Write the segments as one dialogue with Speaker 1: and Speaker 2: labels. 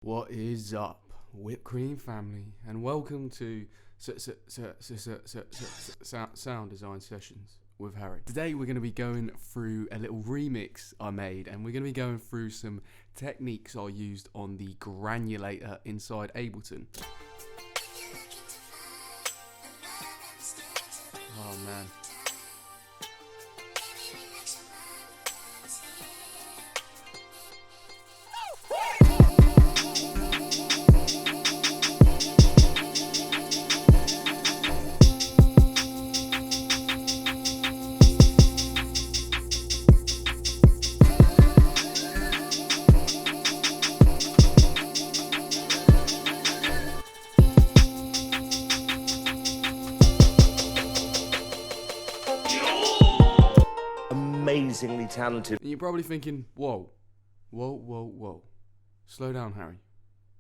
Speaker 1: What is up, whipped cream family, and welcome to sound design sessions with Harry. Today we're going to be going through a little remix I made, and we're going to be going through some techniques I used on the Granulator inside Ableton. Oh man.
Speaker 2: Amazingly talented.
Speaker 1: And you're probably thinking, whoa, slow down, Harry.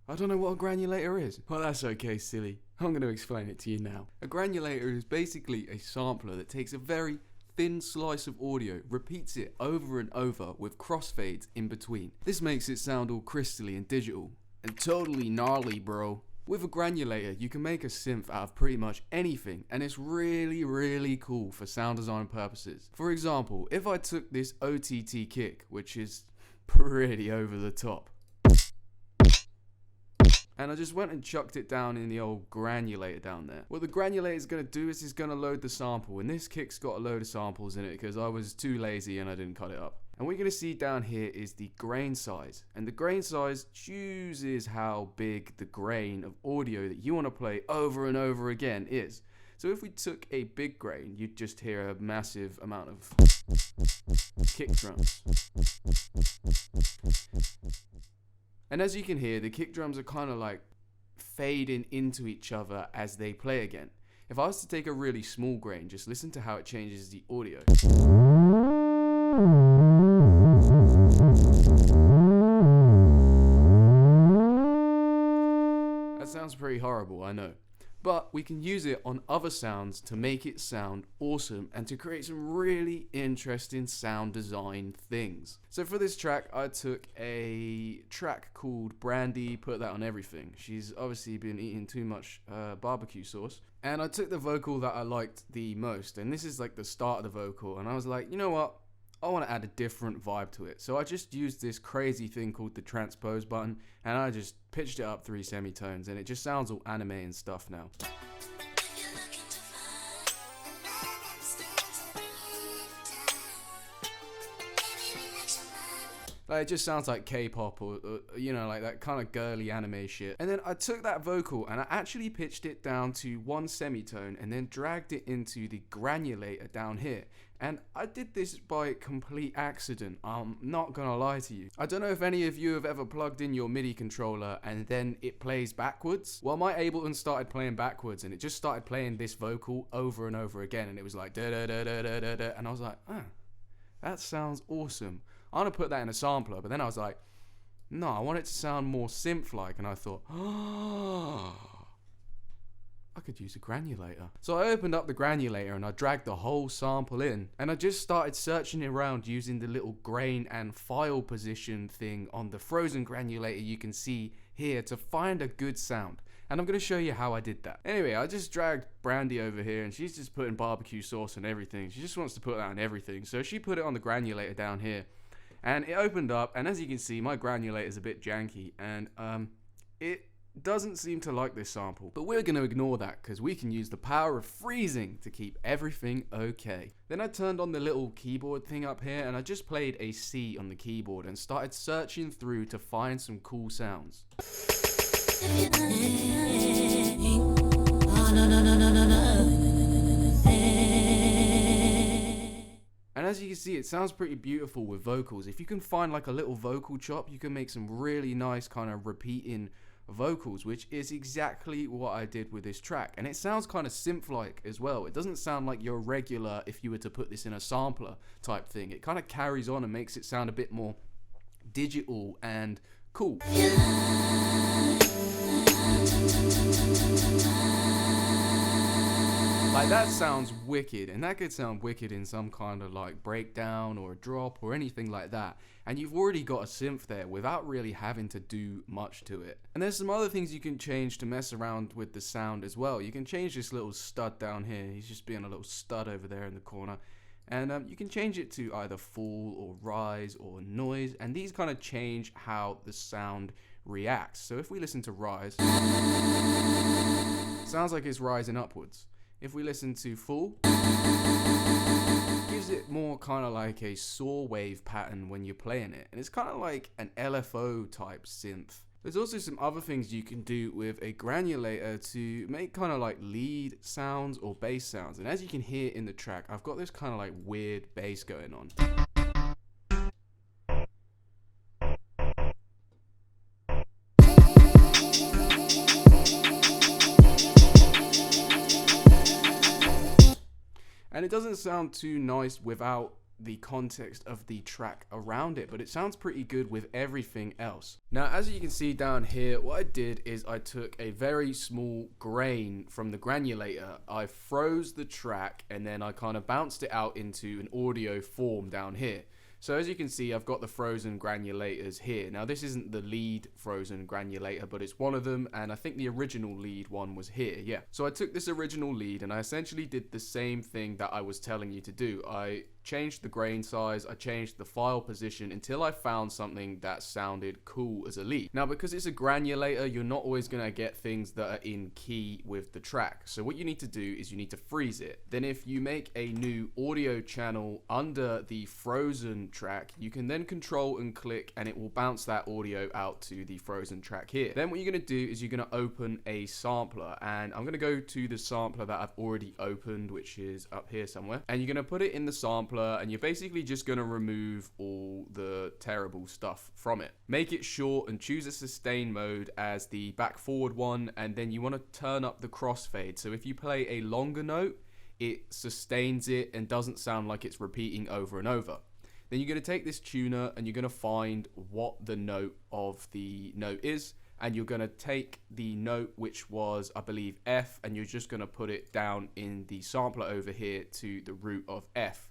Speaker 1: I don't know what a granulator is. Well, that's okay, silly. I'm going to explain it to you now. A granulator is basically a sampler that takes a very thin slice of audio, repeats it over and over with crossfades in between. This makes it sound all crystally and digital, and totally gnarly, bro. With a granulator, you can make a synth out of pretty much anything, and it's really cool for sound design purposes. For example, if I took this OTT kick, which is pretty over the top, and I just went and chucked it down in the old granulator down there. What the granulator is going to do is it's going to load the sample, and this kick's got a load of samples in it because I was too lazy and I didn't cut it up. And what you're going to see down here is the grain size. And the grain size chooses how big the grain of audio that you want to play over and over again is. So if we took a big grain, you'd just hear a massive amount of kick drums. And as you can hear, the kick drums are kind of like fading into each other as they play again. If I was to take a really small grain, just listen to how it changes the audio. That sounds pretty horrible, I know. But we can use it on other sounds to make it sound awesome and to create some really interesting sound design things. So for this track, I took a track called Brandy, put that on everything. She's obviously been eating too much barbecue sauce. And I took the vocal that I liked the most, and this is like the start of the vocal, and I was like, you know what? I want to add a different vibe to it. So I just used this crazy thing called the transpose button, and I just pitched it up 3 semitones, and it just sounds all anime and stuff now. Like, it just sounds like K-pop or you know, like that kind of girly anime shit. And then I took that vocal and I actually pitched it down to 1 semitone and then dragged it into the granulator down here. And I did this by complete accident. I'm not gonna lie to you. I don't know if any of you have ever plugged in your MIDI controller and then it plays backwards. Well, my Ableton started playing backwards and it just started playing this vocal over and over again. And it was like da da da da da da da. And I was like, oh, that sounds awesome. I'm gonna put that in a sampler, but then I was like, no, I want it to sound more synth-like, and I thought, oh, I could use a granulator. So I opened up the granulator and I dragged the whole sample in, and I just started searching around using the little grain and file position thing on the frozen granulator you can see here to find a good sound. And I'm going to show you how I did that. Anyway, I just dragged Brandy over here and she's just putting barbecue sauce on everything. She just wants to put that on everything. So she put it on the granulator down here. And it opened up, and as you can see, my granulator is a bit janky, and it doesn't seem to like this sample. But we're going to ignore that, because we can use the power of freezing to keep everything okay. Then I turned on the little keyboard thing up here, and I just played a C on the keyboard, and started searching through to find some cool sounds. And as you can see, it sounds pretty beautiful with vocals. If you can find like a little vocal chop, you can make some really nice kind of repeating vocals, which is exactly what I did with this track. And it sounds kind of synth-like as well. It doesn't sound like your regular, if you were to put this in a sampler type thing. It kind of carries on and makes it sound a bit more digital and cool. Like, that sounds wicked, and that could sound wicked in some kind of like breakdown or a drop or anything like that. And you've already got a synth there without really having to do much to it. And there's some other things you can change to mess around with the sound as well. You can change this little stud down here. He's just being a little stud over there in the corner. And you can change it to either full or rise or noise, and these kind of change how the sound reacts. So if we listen to rise, sounds like it's rising upwards. If we listen to full, gives it more kind of like a saw wave pattern when you're playing it, and it's kind of like an LFO type synth. There's also some other things you can do with a granulator to make kind of like lead sounds or bass sounds. And as you can hear in the track, I've got this kind of like weird bass going on. And it doesn't sound too nice without the context of the track around it, but it sounds pretty good with everything else. Now, as you can see down here, what I did is I took a very small grain from the granulator, I froze the track, and then I kind of bounced it out into an audio form down here. So as you can see, I've got the frozen granulators here. Now, this isn't the lead frozen granulator, but it's one of them, and I think the original lead one was here, yeah. So I took this original lead, and I essentially did the same thing that I was telling you to do. I changed the grain size, I changed the file position until I found something that sounded cool as a lead. Now, because it's a granulator, you're not always going to get things that are in key with the track. So what you need to do is you need to freeze it. Then if you make a new audio channel under the frozen track, you can then control and click and it will bounce that audio out to the frozen track here. Then what you're going to do is you're going to open a sampler, and I'm going to go to the sampler that I've already opened, which is up here somewhere, and you're going to put it in the sampler, and you're basically just going to remove all the terrible stuff from it. Make it short and choose a sustain mode as the back forward one, and then you want to turn up the crossfade. So if you play a longer note, it sustains it and doesn't sound like it's repeating over and over. Then you're going to take this tuner and you're going to find what the note of the note is, and you're going to take the note, which was, I believe, F, and you're just going to put it down in the sampler over here to the root of F.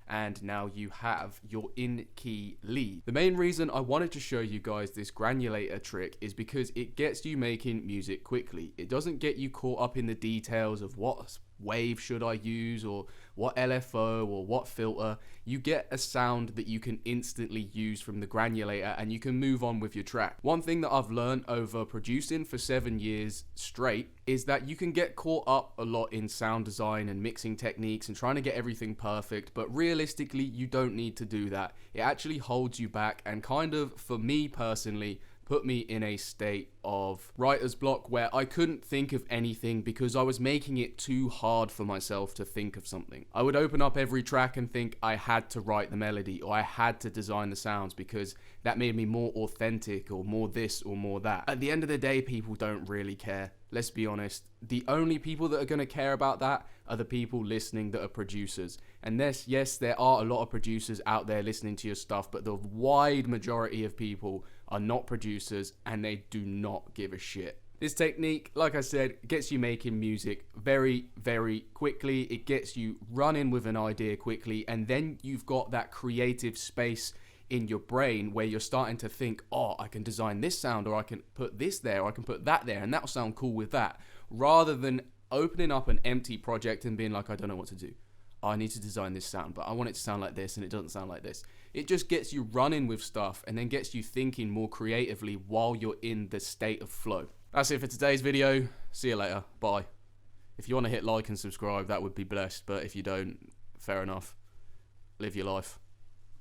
Speaker 1: And now you have your in-key lead. The main reason I wanted to show you guys this granulator trick is because it gets you making music quickly. It doesn't get you caught up in the details of what wave should I use or what LFO or what filter. You get a sound that you can instantly use from the granulator and you can move on with your track. One thing that I've learned over producing for 7 years straight is that you can get caught up a lot in sound design and mixing techniques and trying to get everything perfect, but realistically you don't need to do that. It actually holds you back and kind of, for me personally, put me in a state of writer's block where I couldn't think of anything because I was making it too hard for myself to think of something. I would open up every track and think I had to write the melody or I had to design the sounds because that made me more authentic or more this or more that. At the end of the day, people don't really care. Let's be honest. The only people that are going to care about that are the people listening that are producers. And yes, there are a lot of producers out there listening to your stuff, but the wide majority of people are not producers and they do not give a shit. This technique, like I said, gets you making music very, very quickly. It gets you running with an idea quickly, and then you've got that creative space in your brain where you're starting to think, oh, I can design this sound, or I can put this there, or I can put that there, and that'll sound cool with that, rather than opening up an empty project and being like, I don't know what to do. I need to design this sound, but I want it to sound like this and it doesn't sound like this. It just gets you running with stuff and then gets you thinking more creatively while you're in the state of flow. That's it for today's video. See you later. Bye. If you want to hit like and subscribe, that would be blessed, but if you don't, fair enough. Live your life.